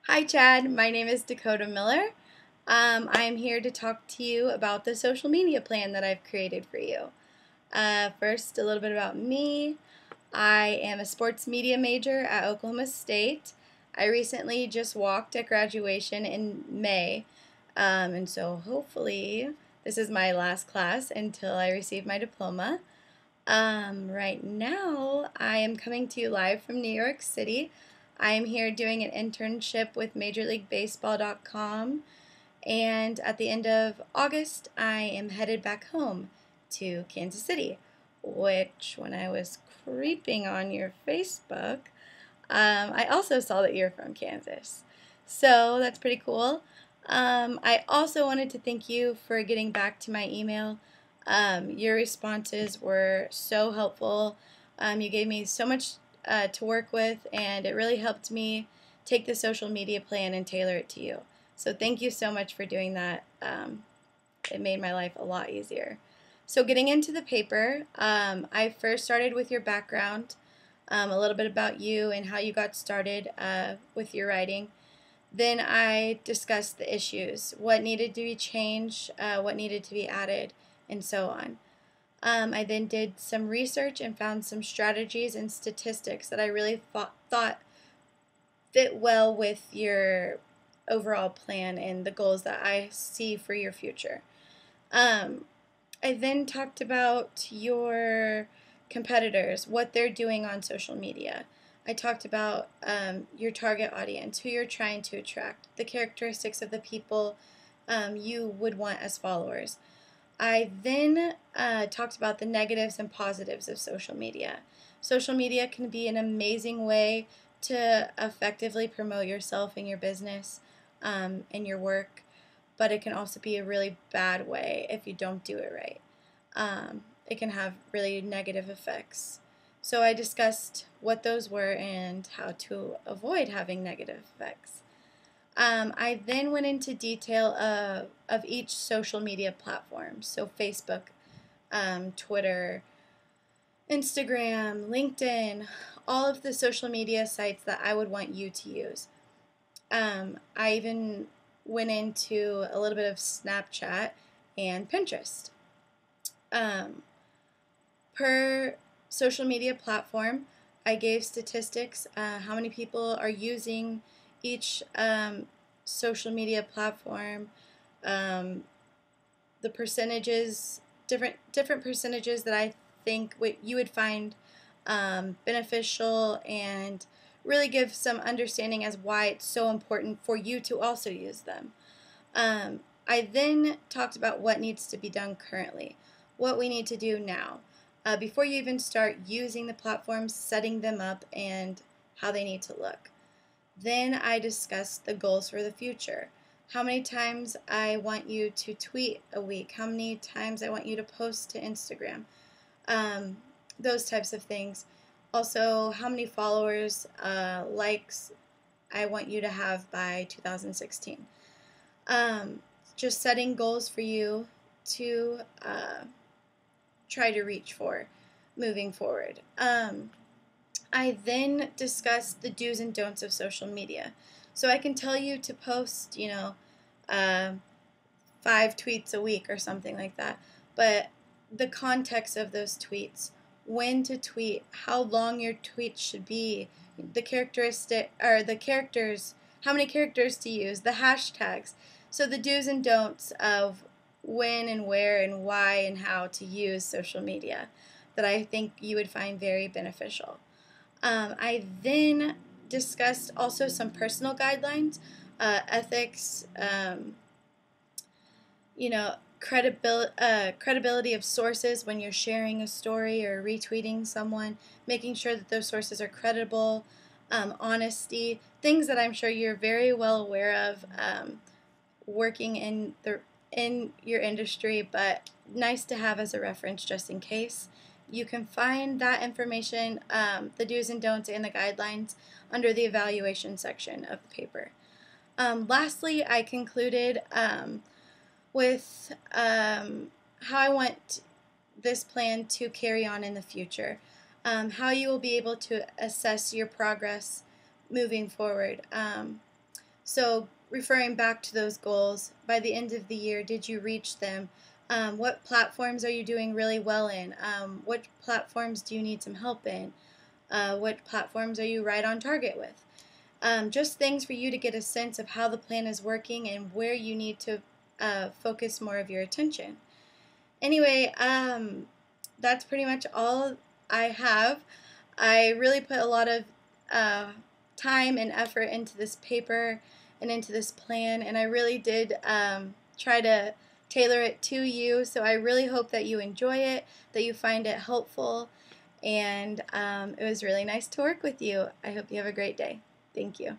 Hi, Chad. My name is Dakota Miller. I am here to talk to you about the social media plan that I've created for you. First, a little bit about me. I am a sports media major at Oklahoma State. I recently just walked at graduation in May, and so hopefully this is my last class until I receive my diploma. Right now, I am coming to you live from New York City. I am here doing an internship with MajorLeagueBaseball.com, and at the end of August, I am headed back home to Kansas City, which, when I was creeping on your Facebook, I also saw that you're from Kansas. So that's pretty cool. I also wanted to thank you for getting back to my email. Your responses were so helpful. You gave me so much to work with, and it really helped me take the social media plan and tailor it to you. So thank you so much for doing that. It made my life a lot easier. So getting into the paper, I first started with your background, a little bit about you and how you got started with your writing. Then I discussed the issues, what needed to be changed, what needed to be added, and so on. I then did some research and found some strategies and statistics that I really thought fit well with your overall plan and the goals that I see for your future. I then talked about your competitors, what they're doing on social media. I talked about your target audience, who you're trying to attract, the characteristics of the people you would want as followers. I then talked about the negatives and positives of social media. Social media can be an amazing way to effectively promote yourself and your business and your work, but it can also be a really bad way if you don't do it right. It can have really negative effects. So I discussed what those were and how to avoid having negative effects. I then went into detail of each social media platform, so Facebook, Twitter, Instagram, LinkedIn, all of the social media sites that I would want you to use. I even went into a little bit of Snapchat and Pinterest. Per social media platform, I gave statistics, how many people are using each social media platform, the percentages, different percentages that I think you would find beneficial and really give some understanding as why it's so important for you to also use them. I then talked about what needs to be done currently, what we need to do now, before you even start using the platforms, setting them up, and how they need to look. Then I discussed the goals for the future. How many times I want you to tweet a week, how many times I want you to post to Instagram, those types of things. Also, how many followers, likes I want you to have by 2016. Just setting goals for you to try to reach for moving forward. I then discussed the do's and don'ts of social media. So I can tell you to post, 5 tweets a week or something like that. But the context of those tweets, when to tweet, how long your tweets should be, the characteristic or the characters, how many characters to use, the hashtags. So the do's and don'ts of when and where and why and how to use social media that I think you would find very beneficial. I then discussed also some personal guidelines, ethics, credibility of sources when you're sharing a story or retweeting someone, making sure that those sources are credible, honesty, things that I'm sure you're very well aware of working in your industry, but nice to have as a reference just in case. You can find that information, the do's and don'ts and the guidelines, under the evaluation section of the paper. Lastly, I concluded with how I want this plan to carry on in the future, how you will be able to assess your progress moving forward. So referring back to those goals, by the end of the year, did you reach them? What platforms are you doing really well in? What platforms do you need some help in? What platforms are you right on target with? Just things for you to get a sense of how the plan is working and where you need to focus more of your attention. Anyway, that's pretty much all I have. I really put a lot of uh, time and effort into this paper and into this plan, and I really did try to tailor it to you. So I really hope that you enjoy it, that you find it helpful, and it was really nice to work with you. I hope you have a great day. Thank you.